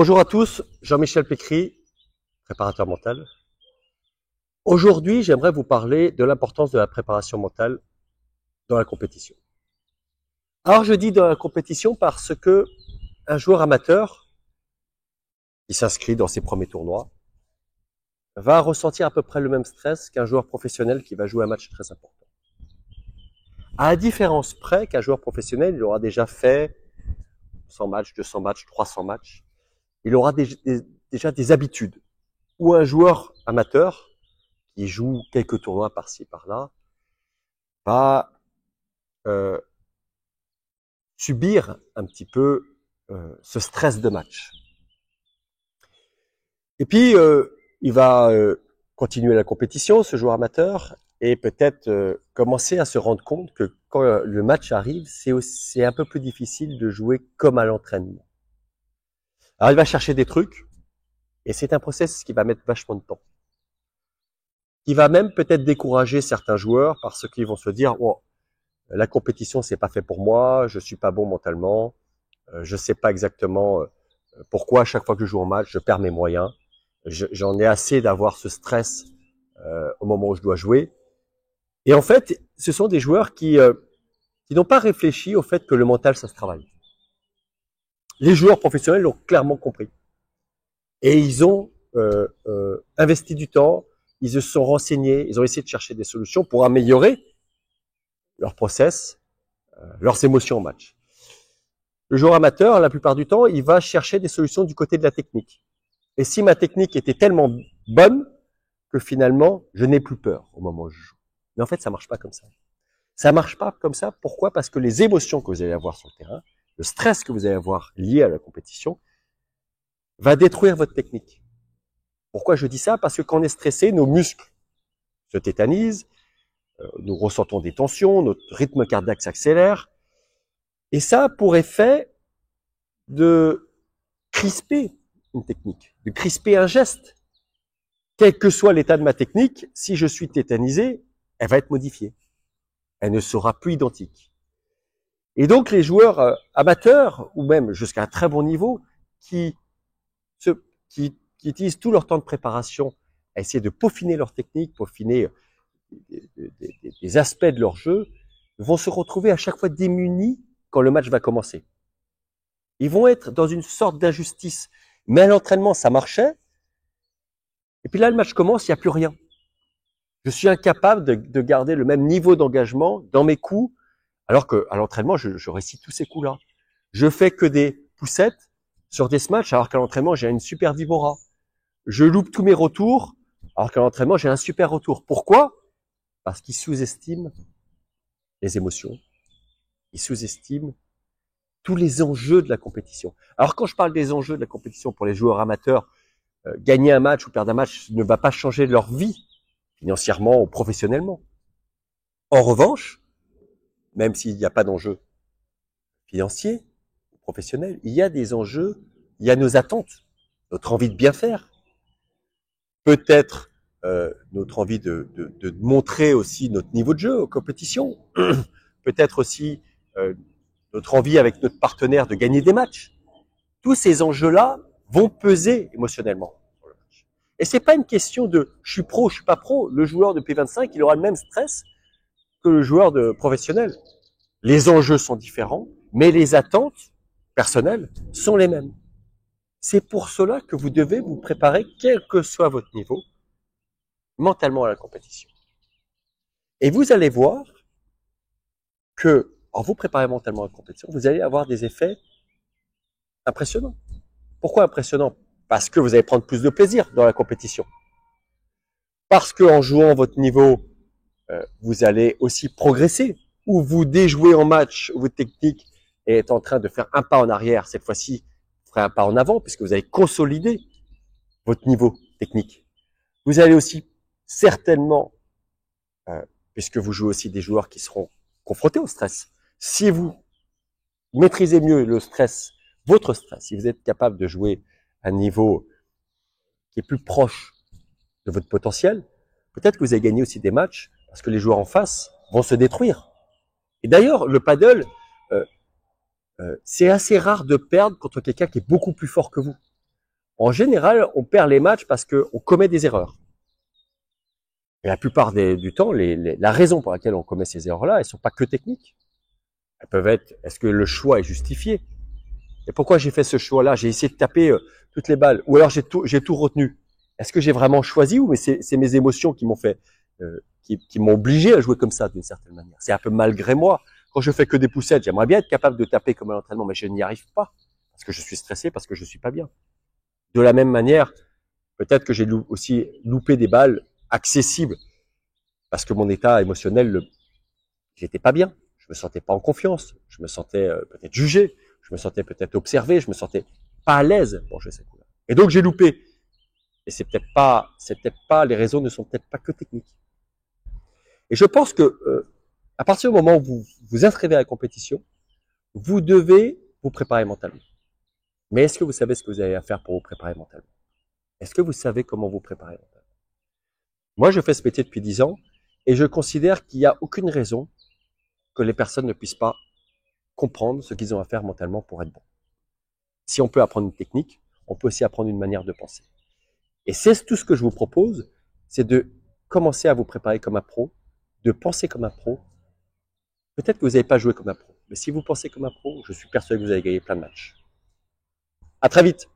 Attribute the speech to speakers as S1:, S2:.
S1: Bonjour à tous, Jean-Michel Pécry, préparateur mental. Aujourd'hui, j'aimerais vous parler de l'importance de la préparation mentale dans la compétition. Alors, je dis dans la compétition parce que un joueur amateur qui s'inscrit dans ses premiers tournois va ressentir à peu près le même stress qu'un joueur professionnel qui va jouer un match très important. À la différence près qu'un joueur professionnel, il aura déjà fait 100 matchs, 200 matchs, 300 matchs. Il aura déjà des habitudes. Ou un joueur amateur qui joue quelques tournois par-ci, par-là, va subir un petit peu ce stress de match. Et puis, il va continuer la compétition, ce joueur amateur, et peut-être commencer à se rendre compte que quand le match arrive, c'est un peu plus difficile de jouer comme à l'entraînement. Alors, il va chercher des trucs, et c'est un process qui va mettre vachement de temps. Qui va même peut-être décourager certains joueurs parce qu'ils vont se dire oh, la compétition c'est pas fait pour moi, je suis pas bon mentalement, je sais pas exactement pourquoi à chaque fois que je joue en match je perds mes moyens, j'en ai assez d'avoir ce stress au moment où je dois jouer. Et en fait, ce sont des joueurs qui n'ont pas réfléchi au fait que le mental ça se travaille. Les joueurs professionnels l'ont clairement compris et ils ont investi du temps. Ils se sont renseignés, ils ont essayé de chercher des solutions pour améliorer leur process, leurs émotions au match. Le joueur amateur, la plupart du temps, il va chercher des solutions du côté de la technique. Et si ma technique était tellement bonne que finalement, je n'ai plus peur au moment où je joue. Mais en fait, ça marche pas comme ça. Ça marche pas comme ça. Pourquoi? Parce que les émotions que vous allez avoir sur le terrain, le stress que vous allez avoir lié à la compétition, va détruire votre technique. Pourquoi je dis ça? Parce que quand on est stressé, nos muscles se tétanisent, nous ressentons des tensions, notre rythme cardiaque s'accélère. Et ça a pour effet de crisper une technique, de crisper un geste. Quel que soit l'état de ma technique, si je suis tétanisé, elle va être modifiée. Elle ne sera plus identique. Et donc les joueurs amateurs, ou même jusqu'à un très bon niveau, qui utilisent tout leur temps de préparation à essayer de peaufiner leur technique, peaufiner des aspects de leur jeu, vont se retrouver à chaque fois démunis quand le match va commencer. Ils vont être dans une sorte d'injustice. Mais à l'entraînement, ça marchait. Et puis là, le match commence, il n'y a plus rien. Je suis incapable de garder le même niveau d'engagement dans mes coups, alors qu'à l'entraînement, je récite tous ces coups-là. Je fais que des poussettes sur des smash, alors qu'à l'entraînement, j'ai une super vibora. Je loupe tous mes retours, alors qu'à l'entraînement, j'ai un super retour. Pourquoi? Parce qu'ils sous-estiment les émotions. Ils sous-estiment tous les enjeux de la compétition. Alors quand je parle des enjeux de la compétition pour les joueurs amateurs, gagner un match ou perdre un match ne va pas changer leur vie, financièrement ou professionnellement. En revanche, même s'il n'y a pas d'enjeu financier ou professionnel, il y a des enjeux, il y a nos attentes, notre envie de bien faire. Peut-être notre envie de montrer aussi notre niveau de jeu aux compétitions. Peut-être aussi notre envie avec notre partenaire de gagner des matchs. Tous ces enjeux-là vont peser émotionnellement sur le match. Et c'est pas une question de je suis pro, je suis pas pro. Le joueur de P25, il aura le même stress que le joueur de professionnel. Les enjeux sont différents, mais les attentes personnelles sont les mêmes. C'est pour cela que vous devez vous préparer, quel que soit votre niveau, mentalement à la compétition. Et vous allez voir que, en vous préparant mentalement à la compétition, vous allez avoir des effets impressionnants. Pourquoi impressionnant? Parce que vous allez prendre plus de plaisir dans la compétition. Parce qu'en jouant votre niveau, vous allez aussi progresser. Ou vous déjouez en match, ou votre technique est en train de faire un pas en arrière. Cette fois-ci, vous ferez un pas en avant, puisque vous avez consolidé votre niveau technique. Vous allez aussi certainement, puisque vous jouez aussi des joueurs qui seront confrontés au stress, si vous maîtrisez mieux le stress, votre stress, si vous êtes capable de jouer à un niveau qui est plus proche de votre potentiel, peut-être que vous allez gagner aussi des matchs parce que les joueurs en face vont se détruire. Et d'ailleurs, le paddle, c'est assez rare de perdre contre quelqu'un qui est beaucoup plus fort que vous. En général, on perd les matchs parce qu'on commet des erreurs. Et la plupart du temps, la raison pour laquelle on commet ces erreurs-là, elles sont pas que techniques. Elles peuvent être, est-ce que le choix est justifié? Et pourquoi j'ai fait ce choix-là? J'ai essayé de taper toutes les balles, ou alors j'ai tout retenu. Est-ce que j'ai vraiment choisi, ou c'est mes émotions qui m'ont fait, qui m'ont obligé à jouer comme ça d'une certaine manière? C'est un peu malgré moi. Quand je fais que des poussettes, j'aimerais bien être capable de taper comme un entraînement, mais je n'y arrive pas parce que je suis stressé, parce que je suis pas bien. De la même manière, peut-être que j'ai aussi loupé des balles accessibles parce que mon état émotionnel, j'étais pas bien. Je me sentais pas en confiance. Je me sentais peut-être jugé. Je me sentais peut-être observé. Je me sentais pas à l'aise pour jouer cette couleur. Et donc j'ai loupé. Et c'est peut-être pas, les raisons ne sont peut-être pas que techniques. Et je pense que à partir du moment où vous vous inscrivez à la compétition, vous devez vous préparer mentalement. Mais est-ce que vous savez ce que vous avez à faire pour vous préparer mentalement? Est-ce que vous savez comment vous préparer mentalement? Moi, je fais ce métier depuis 10 ans et je considère qu'il n'y a aucune raison que les personnes ne puissent pas comprendre ce qu'ils ont à faire mentalement pour être bons. Si on peut apprendre une technique, on peut aussi apprendre une manière de penser. Et c'est tout ce que je vous propose, c'est de commencer à vous préparer comme un pro, de penser comme un pro. Peut-être que vous n'avez pas joué comme un pro, mais si vous pensez comme un pro, je suis persuadé que vous allez gagner plein de matchs. À très vite.